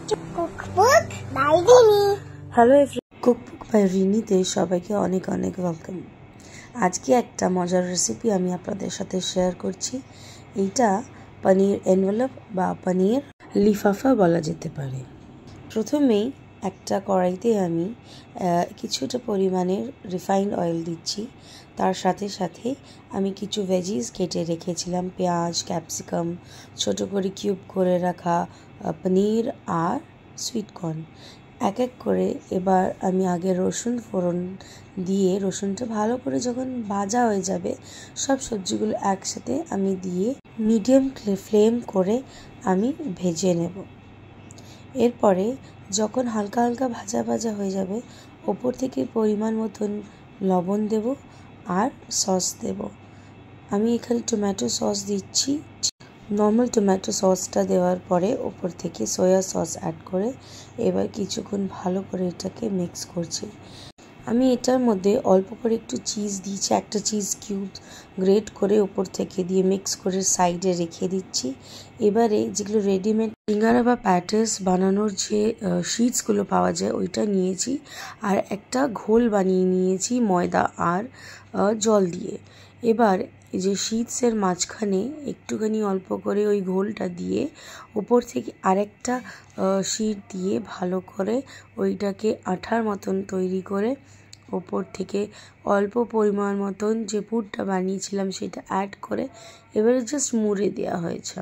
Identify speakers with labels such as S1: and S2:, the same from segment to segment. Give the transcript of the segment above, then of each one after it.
S1: Cookbook by Rini. Hello everyone, cookbook by রিনিতে সবাইকে অনেক অনেক ওয়েলকাম। আজকে একটা মজার রেসিপি আমি আপনাদের সাথে শেয়ার করছি। এইটা পনির এনভেলপ বা পনির লিফাফা বলা যেতে পারে। প্রথমেই একটা কড়াইতে আমি কিছুটা পরিমাণের রিফাইন্ড অয়েল দিচ্ছি। তার সাথে সাথে আমি কিছু ভেজিস কেটে রেখেছিলাম, পেঁয়াজ, ক্যাপসিকাম, ছোট করে কিউব করে রাখা পনির আর সুইট কর্ন। এক এক করে এবার আমি আগে রসুন ফোড়ন দিয়ে রসুনটা ভালো করে যখন ভাজা হয়ে যাবে, সব সবজিগুলো একসাথে আমি দিয়ে মিডিয়াম ফ্লেম করে আমি ভেজে নেব। এরপরে যখন হালকা হালকা ভাজা ভাজা হয়ে যাবে, ওপর থেকে পরিমাণ মতন লবণ দেব আর সস দেব। আমি এখানে টমেটো সস দিচ্ছি। নর্মাল টমেটো সসটা দেওয়ার পরে ওপর থেকে সয়া সস অ্যাড করে এবার কিছুক্ষণ ভালো করে এটাকে মিক্স করছি। আমি এটার মধ্যে অল্প করে একটু চিজ দিয়েছি, একটা চিজ কিউব গ্রেট করে ওপর থেকে দিয়ে মিক্স করে সাইডে রেখে দিচ্ছি। এবারে যেগুলো রেডিমেড সিঙ্গারা বা প্যাটিস বানানোর যে শিটসগুলো পাওয়া যায় ওইটা নিয়েছি, আর একটা ঘোল বানিয়ে নিয়েছি ময়দা আর জল দিয়ে। এবার এই যে শিটসের মাঝখানে একটুখানি অল্প করে ওই ঘোলটা দিয়ে ওপর থেকে আরেকটা শিট দিয়ে ভালো করে ওইটাকে আঠার মতন তৈরি করে ওপর থেকে অল্প পরিমাণ মতন যে পুরটা বানিয়েছিলাম সেটা অ্যাড করে এবারে জাস্ট মুড়ে দেওয়া হয়েছে।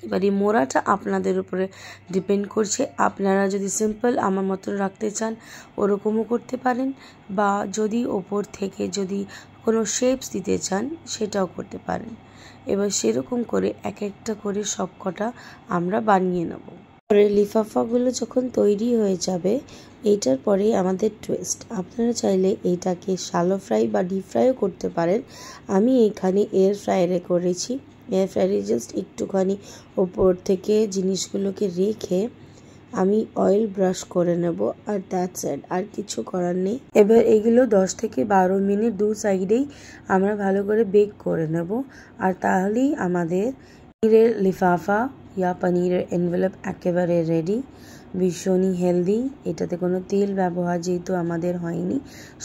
S1: এবার এই মোড়াটা আপনাদের উপরে ডিপেন্ড করছে। আপনারা যদি সিম্পল আমার মতন রাখতে চান ওরকমও করতে পারেন, বা যদি ওপর থেকে যদি কোনো শেপস দিতে চান সেটাও করতে পারেন। এবার সেরকম করে এক একটা করে সব কটা আমরা বানিয়ে নেব। পরে লিফাফাগুলো যখন তৈরি হয়ে যাবে, এইটার পরে আমাদের টুইস্ট। আপনারা চাইলে এইটাকে শ্যালো ফ্রাই বা ডিপ ফ্রাইও করতে পারেন। আমি এখানে এয়ার ফ্রায়ারে করেছি। এয়ার ফ্রায়ারে জাস্ট একটুখানি ওপর থেকে জিনিসগুলোকে রেখে আমি অয়েল ব্রাশ করে নেব, আর দ্যাটস ইট, আর কিছু করার নেই। এবার এগুলো 10 থেকে 12 মিনিট দু সাইডেই আমরা ভালো করে বেক করে নেব, আর তাহলেই আমাদের পনিরের লিফাফা ইয়া পনিরের এনভেলপ একেবারে রেডি। ভীষণই হেলদি, এটাতে কোনো তেল ব্যবহার যেহেতু আমাদের হয়নি,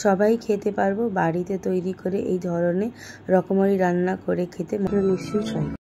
S1: সবাই খেতে পারবো। বাড়িতে তৈরি করে এই ধরনের রকমারি রান্না করে খেতে নিশ্চয়ই চাই।